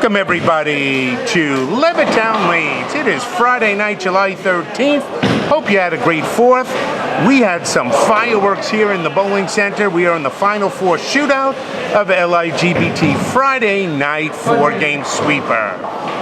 Welcome everybody to Levittown Lanes. It is Friday night, July 13th. Hope you had a great 4th. We had some fireworks here in the bowling center. We are in the Final Four shootout of Ligbt Friday night 4-game sweeper.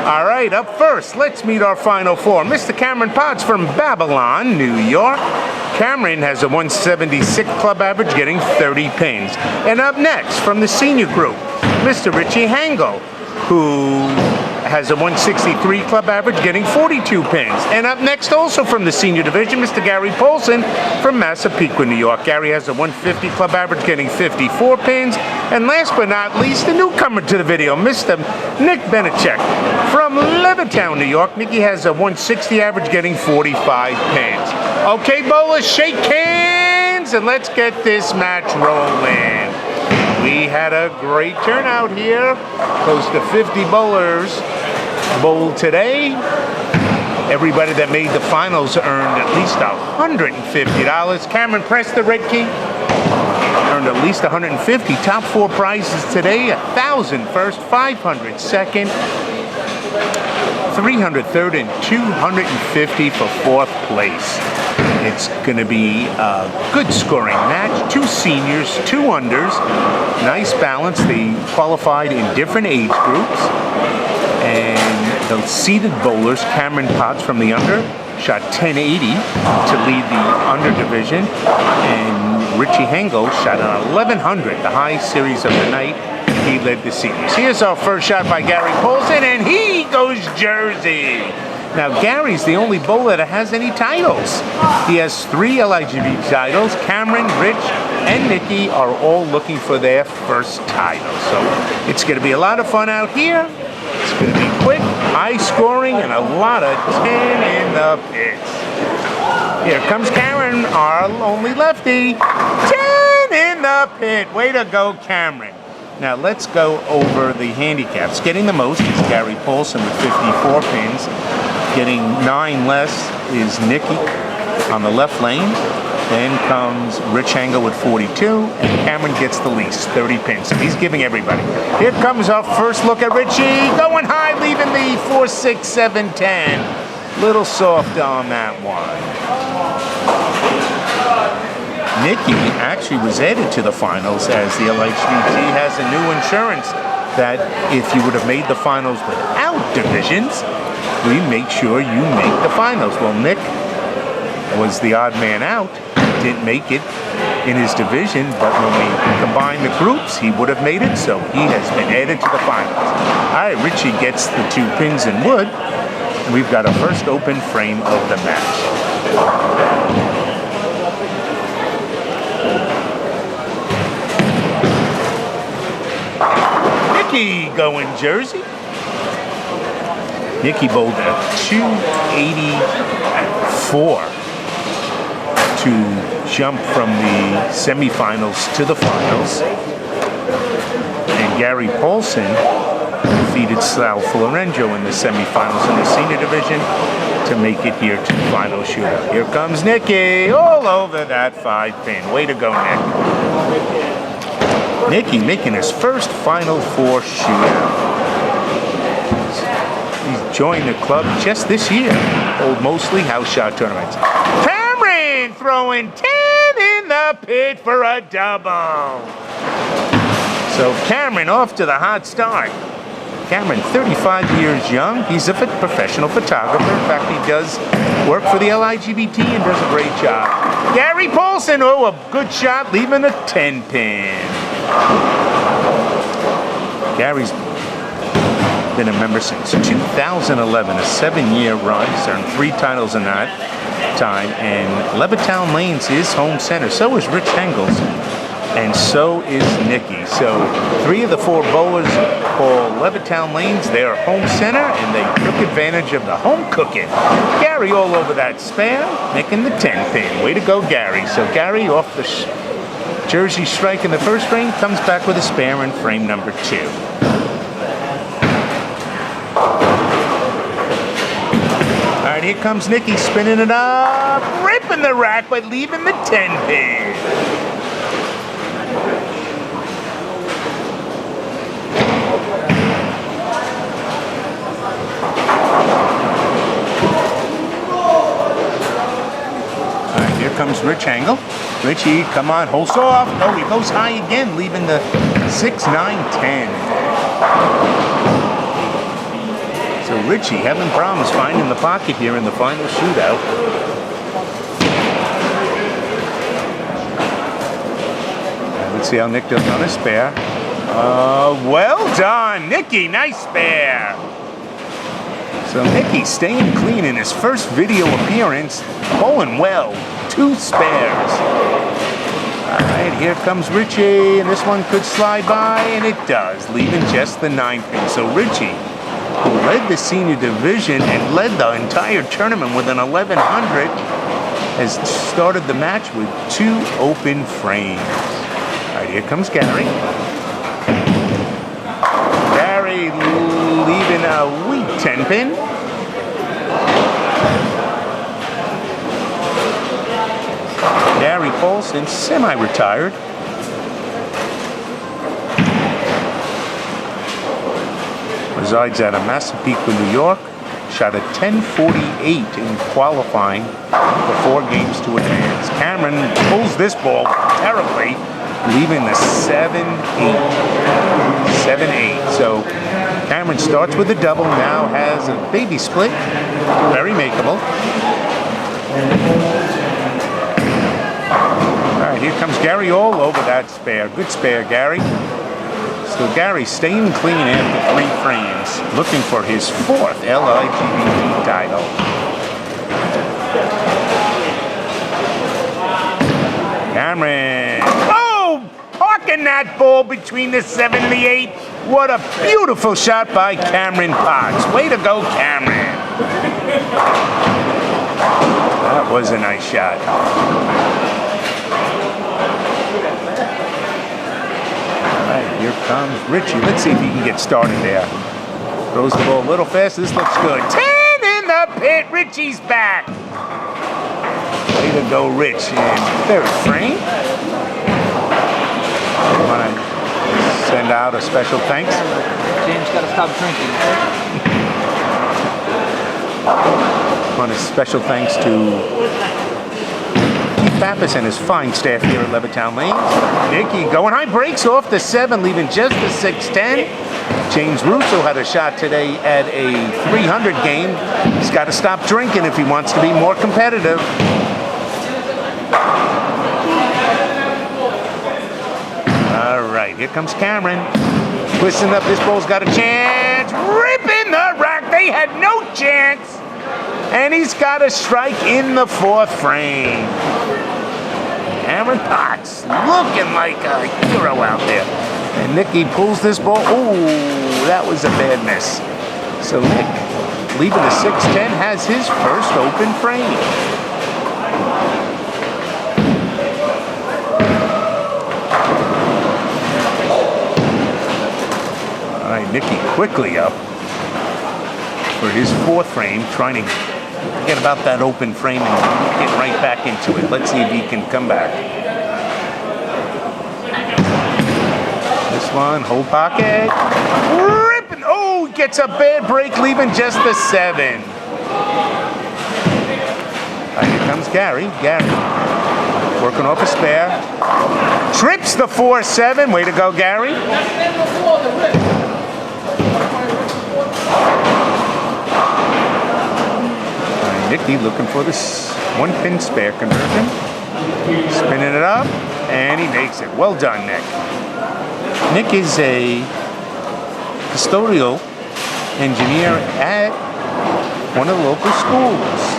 All right, up first, let's meet our Final Four. Mr. Cameron Potts from Babylon, New York. Cameron has a 176 club average, getting 30 pins. And up next, from the senior group, Mr. Richie Hengel, who has a 163 club average, getting 42 pins. And up next, also from the senior division, Mr. Gary Paulsen from Massapequa, New York. Gary has a 150 club average, getting 54 pins. And last but not least, the newcomer to the video, Mr. Nick Benischek from Levittown, New York. Nicky has a 160 average, getting 45 pins. Okay, bowlers, shake hands, and let's get this match rolling. We had a great turnout here. Close to 50 bowlers bowled today. Everybody that made the finals earned at least $150. Cameron, press the red key. Earned at least $150. Top 4 prizes today: 1,000 first, 500 second, 300 third, and 250 for 4th place. It's going to be a good scoring match. 2 seniors, 2 unders. Nice balance. They qualified in different age groups. And the seeded bowlers, Cameron Potts from the under, shot 1080 to lead the under division. And Richie Hengel shot an 1100, the high series of the night. He led the seniors. Here's our first shot by Gary Paulsen, and he goes Jersey. Now, Gary's the only bowler that has any titles. He has 3 Ligbt titles. Cameron, Rich, and Nicky are all looking for their first title. So it's going to be a lot of fun out here. It's going to be quick, high scoring, and a lot of 10 in the pits. Here comes Cameron, our only lefty. 10 in the pit. Way to go, Cameron. Now let's go over the handicaps. Getting the most is Gary Paulsen with 54 pins. Getting 9 less is Nicky on the left lane. Then comes Rich Hengel with 42, and Cameron gets the least, 30 pins. So he's giving everybody. Here comes our first look at Richie. Going high, leaving the 4, 6, 7, 10. Little soft on that one. Nicky actually was added to the finals as the Ligbt has a new insurance that if you would have made the finals without divisions, we make sure you make the finals. Well, Nick was the odd man out, didn't make it in his division, but when we combine the groups, he would have made it, so he has been added to the finals. All right, Richie gets the 2 pins in wood, and we've got a first open frame of the match. Nicky going Jersey. Nicky bowled at 284 to jump from the semifinals to the finals. And Gary Paulsen defeated Sal Florenjo in the semifinals in the senior division to make it here to the final shootout. Here comes Nicky, all over that 5-pin. Way to go, Nick. Nicky making his first Final Four shootout. He's joined the club just this year. Hold mostly house shot tournaments. Cameron throwing 10 in the pit for a double. So Cameron off to the hot start. Cameron, 35 years young. He's a professional photographer. In fact, he does work for the Ligbt and does a great job. Gary Paulsen, oh, a good shot, leaving a 10-pin. Gary's been a member since 2011, a 7-year run. He's earned 3 titles in that time, and Levittown Lanes is home center. So is Rich Hengel's, and so is Nicky. So 3 of the 4 bowlers call Levittown Lanes their home center, and they took advantage of the home cooking. Gary all over that spare, making the 10-pin. Way to go, Gary. So Gary off the Jersey strike in the first frame, comes back with a spare in frame number 2. All right, here comes Nicky spinning it up, ripping the rack, but leaving the 10-pin. Rich Hengel. Richie, come on, hold soft. Oh, he goes high again, leaving the 6, 9, 10. So Richie having problems finding the pocket here in the final shootout. Let's see how Nick does on his spare. Well done, Nicky, nice spare. So Nicky staying clean in his first video appearance, bowling well, 2 spares. All right, here comes Richie, and this one could slide by, and it does, leaving just the 9 pin. So Richie, who led the senior division and led the entire tournament with an 1100, has started the match with 2 open frames. All right, here comes Gary. Gary leaving a weak 10 pin. Gary Paulsen, semi-retired. Resides out of Massapequa, New York. Shot a 10.48 in qualifying for 4 games to advance. Cameron pulls this ball terribly, leaving the 7-8. 7-8. So Cameron starts with a double, now has a baby split. Very makeable. All right, here comes Gary all over that spare. Good spare, Gary. So Gary staying clean after 3 frames, looking for his 4th LIGBT title. Cameron. Oh! Parking that ball between the 7 and the 8. What a beautiful shot by Cameron Potts. Way to go, Cameron. That was a nice shot. All right, here comes Richie. Let's see if he can get started there. Throws the ball a little fast. This looks good. 10 in the pit. Richie's back. Way to go, Rich. In 3rd frame. I want to send out a special thanks. James got to stop drinking. I want a special thanks to Keith Pappas and his fine staff here at Levittown Lanes. Nicky going high, breaks off the 7, leaving just the 6-10. James Russo had a shot today at a 300 game. He's got to stop drinking if he wants to be more competitive. All right, here comes Cameron. Twisting up, this ball's got a chance. Ripping the rack, they had no chance. And he's got a strike in the 4th frame. Cameron Potts looking like a hero out there. And Nicky pulls this ball. Oh, that was a bad miss. So Nick, leaving the 6-10, has his first open frame. All right, Nicky quickly up for his 4th frame, trying to get about that open frame and get right back into it. Let's see if he can come back. This one, hold pocket. Ripping. Oh, gets a bad break, leaving just the 7. Here comes Gary. Gary working off a spare. Trips the 4-7. Way to go, Gary. Nicky looking for this 1-pin spare conversion. Spinning it up, and he makes it. Well done, Nick. Nick is a custodial engineer at one of the local schools.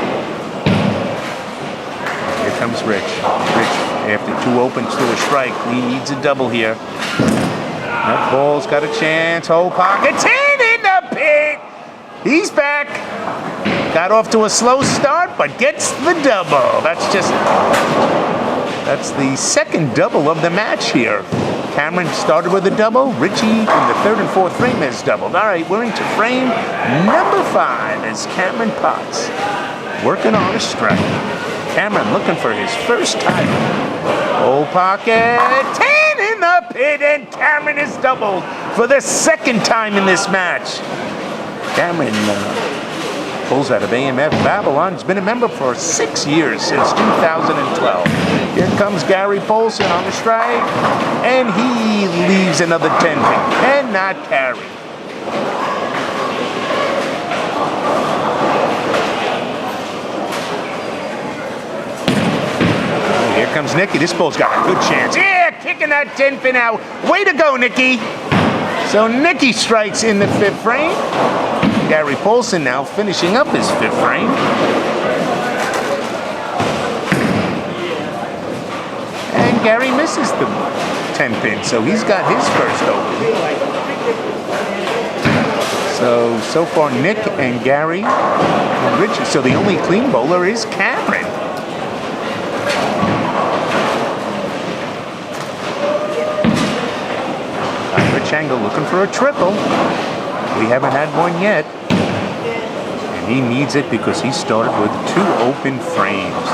Here comes Rich. Rich, after 2 opens to a strike, he needs a double here. That ball's got a chance. Hold pocket. 10 in the pit. He's back. Got off to a slow start, but gets the double. That's the 2nd double of the match here. Cameron started with a double. Richie in the 3rd and 4th frame has doubled. All right, we're into frame number 5 as Cameron Potts working on a strike. Cameron looking for his first title. Old pocket, 10 in the pit, and Cameron is doubled for the 2nd time in this match. Cameron triples out of AMF Babylon. He's been a member for 6 years, since 2012. Here comes Gary Paulsen on the strike, and he leaves another 10 pin. Cannot carry. Here comes Nicky. This ball's got a good chance. Yeah, kicking that 10 pin out. Way to go, Nicky. So Nicky strikes in the 5th frame. Gary Paulsen now finishing up his 5th frame. And Gary misses the 10 pin, so he's got his first open. So far Nick and Gary and Richard. So the only clean bowler is Cameron. Hengel looking for a triple. We haven't had one yet. And he needs it because he started with 2 open frames.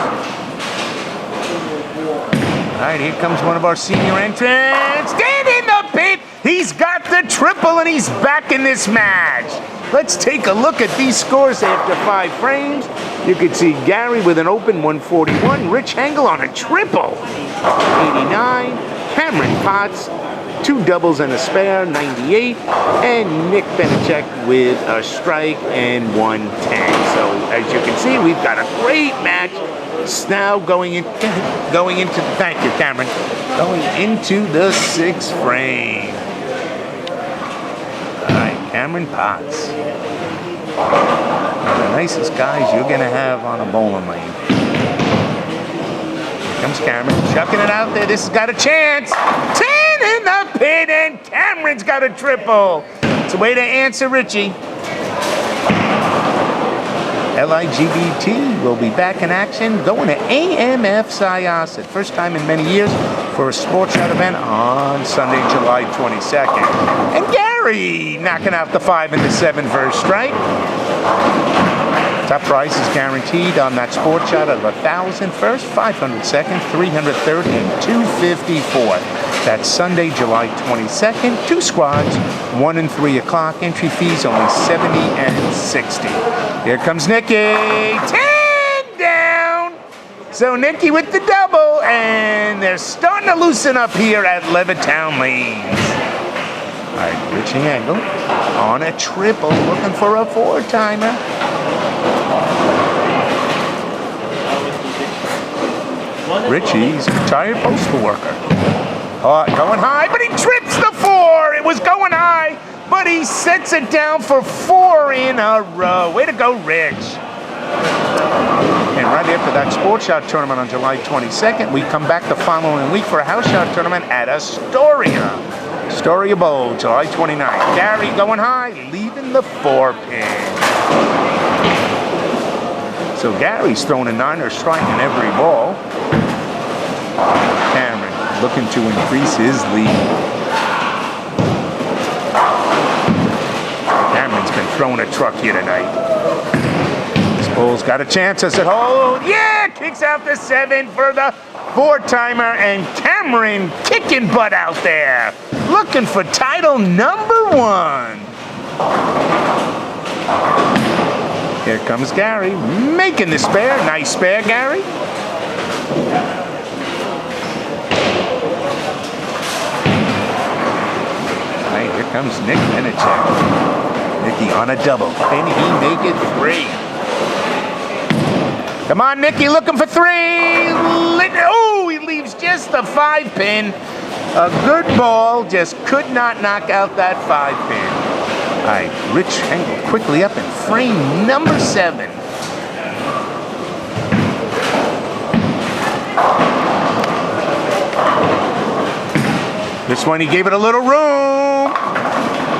All right, here comes one of our senior entrants. Dead in the pit. He's got the triple and he's back in this match. Let's take a look at these scores after 5 frames. You can see Gary with an open 141. Rich Hengel on a triple, 89. Cameron Potts, 2 doubles and a spare, 98, and Nick Benischek with a strike and 110. So as you can see, we've got a great match. Now going into thank you, Cameron, going into the 6th frame. All right, Cameron Potts, one of the nicest guys you're gonna have on a bowling lane. Here comes Cameron, chucking it out there. This has got a chance. 10 in the pit, and Cameron's got a triple. It's a way to answer Richie. Ligbt will be back in action, going to AMF Syosset. First time in many years for a sports shot event on Sunday, July 22nd. And Gary knocking out the 5 and the 7 for a strike. Top prize is guaranteed on that sports shot of 1,000 first, 500 second, 330, and 254. That's Sunday, July 22nd. 2 squads, 1 and 3 o'clock. Entry fees only $70 and $60. Here comes Nicky. 10 down. So Nicky with the double, and they're starting to loosen up here at Levittown Lanes. All right, Richie Hengel on a triple, looking for a 4-timer. Richie's a retired postal worker. Going high, but he trips the 4. It was going high, but he sets it down for 4 in a row. Way to go, Rich. And right after that sports shot tournament on July 22nd, we come back the following week for a house shot tournament at Astoria Bowl, July 29th. Gary going high, leaving the 4 pin. So Gary's throwing a 9er strike in every ball. Cameron looking to increase his lead. Cameron's been throwing a truck here tonight. This ball's got a chance. Does it hold? Yeah! Kicks out the 7 for the 4-timer, and Cameron kicking butt out there. Looking for title number 1. Here comes Gary, making the spare. Nice spare, Gary. Right, here comes Nick Benischek. Nicky on a double. Can he make it 3? Come on, Nicky, looking for 3. Oh, he leaves just the 5 pin. A good ball, just could not knock out that 5 pin. All right, Rich Hengel quickly up in frame number 7. This one, he gave it a little room.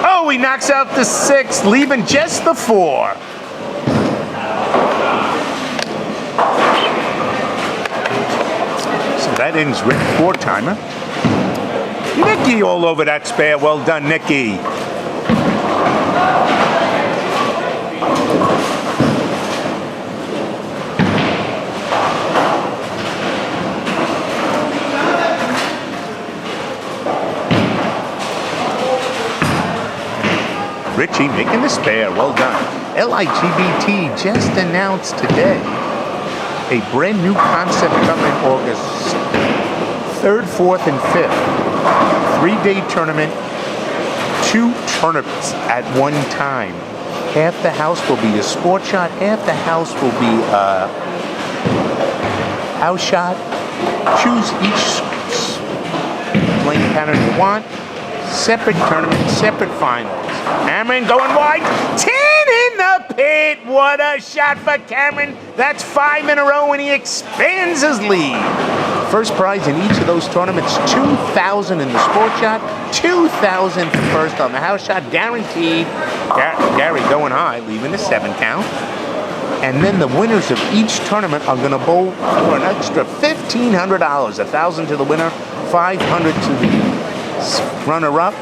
Oh, he knocks out the 6, leaving just the 4. So that ends Rick 4-timer. Nicky all over that spare. Well done, Nicky. Richie making the spare. Well done. Ligbt just announced today a brand new concept coming August 3rd, 4th, and 5th. 3-day tournament, 2 tournaments at one time. Half the house will be a sport shot, half the house will be a house shot. Choose each playing pattern you want. Separate tournament, separate finals. Cameron going wide. 10 in the pit. What a shot for Cameron. That's 5 in a row, and he expands his lead. First prize in each of those tournaments, $2,000 in the sport shot, $2,000 for first on the house shot, guaranteed. Gary going high, leaving the 7 count. And then the winners of each tournament are going to bowl for an extra $1,500. $1,000 to the winner, $500 to the runner-up.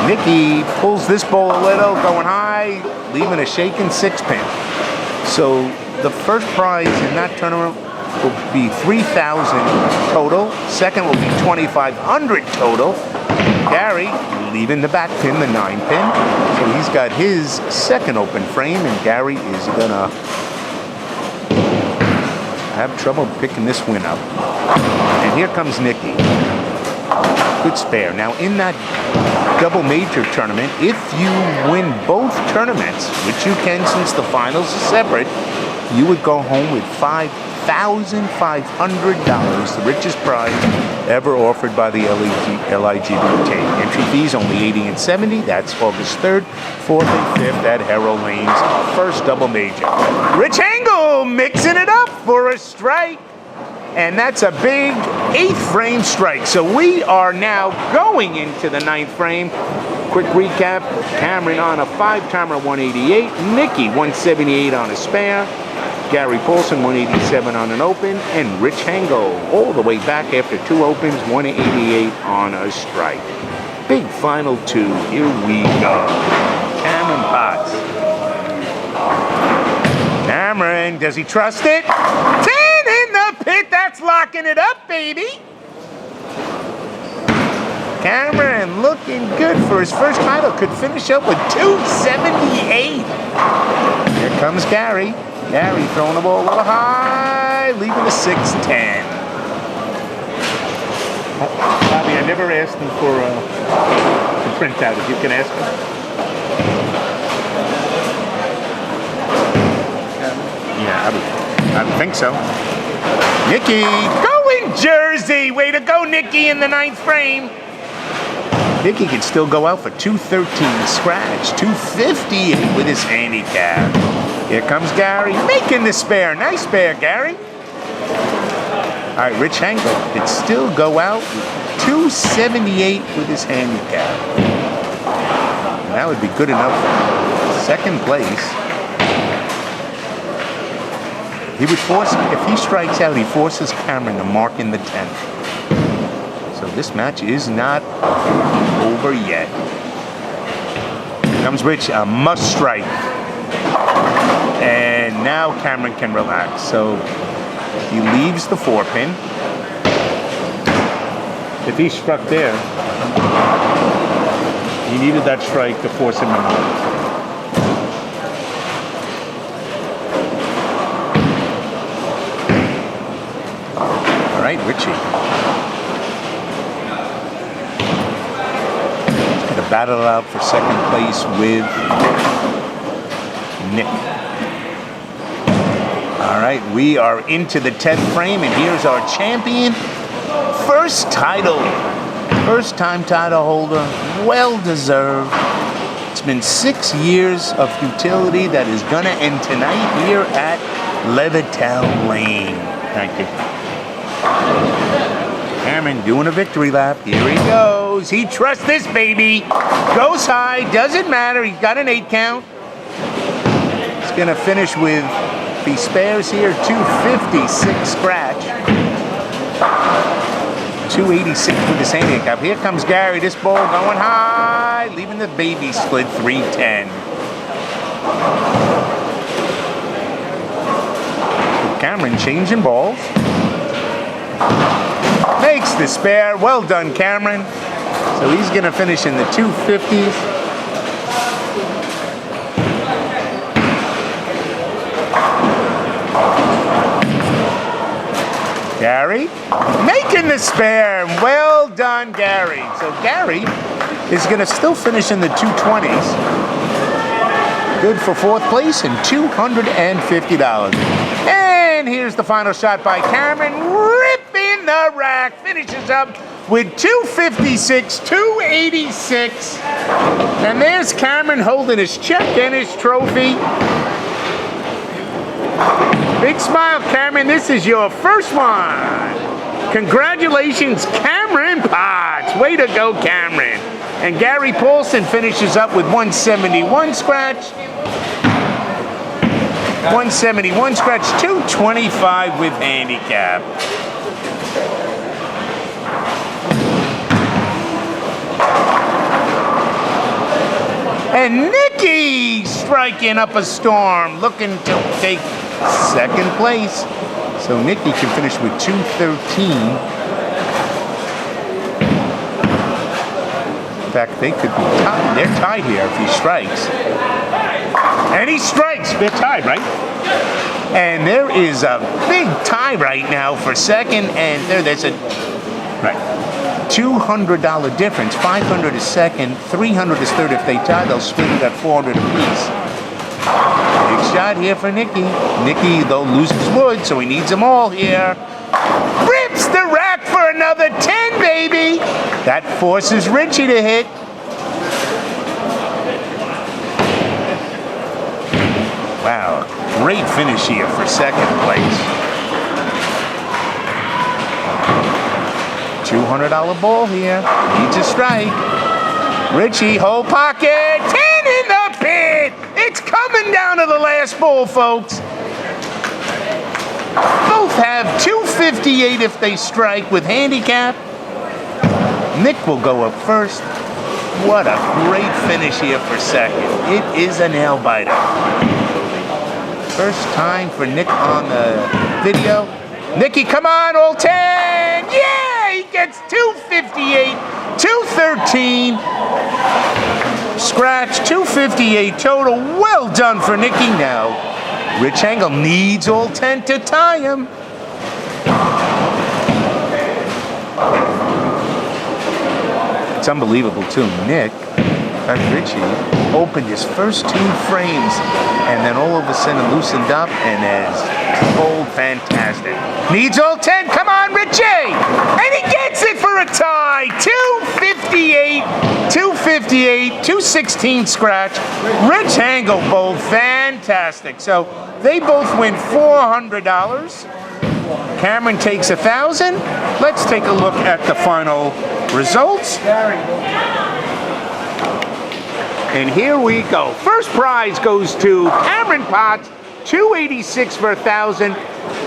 Nicky pulls this bowl a little, going high, leaving a shaking 6-pin. So the first prize in that tournament will be $3,000 total. Second will be $2,500 total. Gary leaving the back pin, the 9-pin. So he's got his second open frame, and Gary is gonna have trouble picking this win up. And here comes Nicky. Good spare. Now in that double major tournament, if you win both tournaments, which you can since the finals are separate, you would go home with $5,500, the richest prize ever offered by the Ligbt. Entry fees only $80 and $70. That's August 3rd, 4th, and 5th at Harold Lane's first double major. Rich Hengel mixing it up for a strike. And that's a big 8th frame strike. So we are now going into the 9th frame. Quick recap. Cameron on a 5-timer, 188. Nicky, 178 on a spare. Gary Paulsen, 187 on an open. And Rich Hengel, all the way back after 2 opens, 188 on a strike. Big final 2. Here we go. Cameron Potts. Cameron, does he trust it? 10 in the pit. That's locking it up, baby. Cameron looking good for his first title. Could finish up with 278. Here comes Gary. Gary throwing the ball a little high, leaving a 6-10. Bobby, I never asked him for a printout. If you can ask him. Yeah, I would think so. Nicky, going Jersey. Way to go, Nicky, in the 9th frame. Nicky can still go out for 213 scratch, 258 with his handicap. Here comes Gary, making the spare. Nice spare, Gary. All right, Rich Hengel can still go out with 278 with his handicap. And that would be good enough for second place. He would force, if he strikes out, he forces Cameron to mark in the 10th. So this match is not over yet. Here comes Rich, a must strike. And now Cameron can relax. So he leaves the 4-pin. If he struck there, he needed that strike to force him to mark. All right, Richie. He's going to battle it out for second place with Nick. All right, we are into the 10th frame, and here's our champion. First title. First-time title holder. Well-deserved. It's been 6 years of futility that is going to end tonight here at Levittown Lane. Thank you. Cameron doing a victory lap. Here he goes. He trusts this baby. Goes high. Doesn't matter. He's got an 8 count. He's going to finish with, if he spares here, 256 scratch. 286 with his handicap. Here comes Gary. This ball going high, leaving the baby split 310. Cameron changing balls. Makes the spare. Well done, Cameron. So he's going to finish in the 250s. Gary. Making the spare. Well done, Gary. So Gary is going to still finish in the 220s. Good for fourth place and $250. And here's the final shot by Cameron. Ripping the rack. Finishes up with 256, 286. And there's Cameron holding his check and his trophy. Big smile, Cameron. This is your first one. Congratulations, Cameron Potts. Way to go, Cameron. And Gary Paulsen finishes up with 171 scratch. 171 scratch, 225 with handicap. And Nicky striking up a storm, looking to take second place. So Nicky can finish with 213. In fact, they could be tied. They're tied here if he strikes. And he strikes. They're tied, right? And there is a big tie right now for second and third. There's a $200 difference. 500 is second, 300 is third. If they tie, they'll split it at 400 apiece. Big shot here for Nicky. Nicky, though, loses wood, so he needs them all here. Rips the rack for another 10, baby. That forces Richie to hit. Wow, great finish here for second place. $200 ball here. Needs a strike. Richie, whole pocket. 10 in the pit. It's coming down to the last ball, folks. Both have 258 if they strike with handicap. Nick will go up first. What a great finish here for second. It is a nail biter. First time for Nick on the video. Nicky, come on, all 10. Yeah, he gets 258, 213. Scratch, 258 total. Well done for Nicky now. Rich Hengel needs all 10 to tie him. It's unbelievable, too. Nick, Richie, opened his first two frames and then all of a sudden loosened up and is bold, fantastic. Needs all 10. Come on, Richie! And he gets it for a tie. 258, 258, 216 scratch. Rich Hengel, bold, fantastic. So they both win $400. Cameron takes 1,000. Let's take a look at the final results. And here we go. First prize goes to Cameron Potts, 286 for 1,000.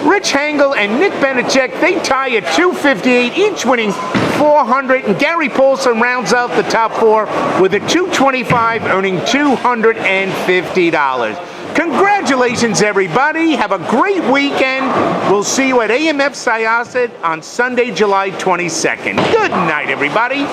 Rich Hengel and Nick Benischek, they tie at 258, each winning 400. And Gary Paulsen rounds out the top four with a 225, earning $250. Congratulations, everybody. Have a great weekend. We'll see you at AMF Syosset on Sunday, July 22nd. Good night, everybody.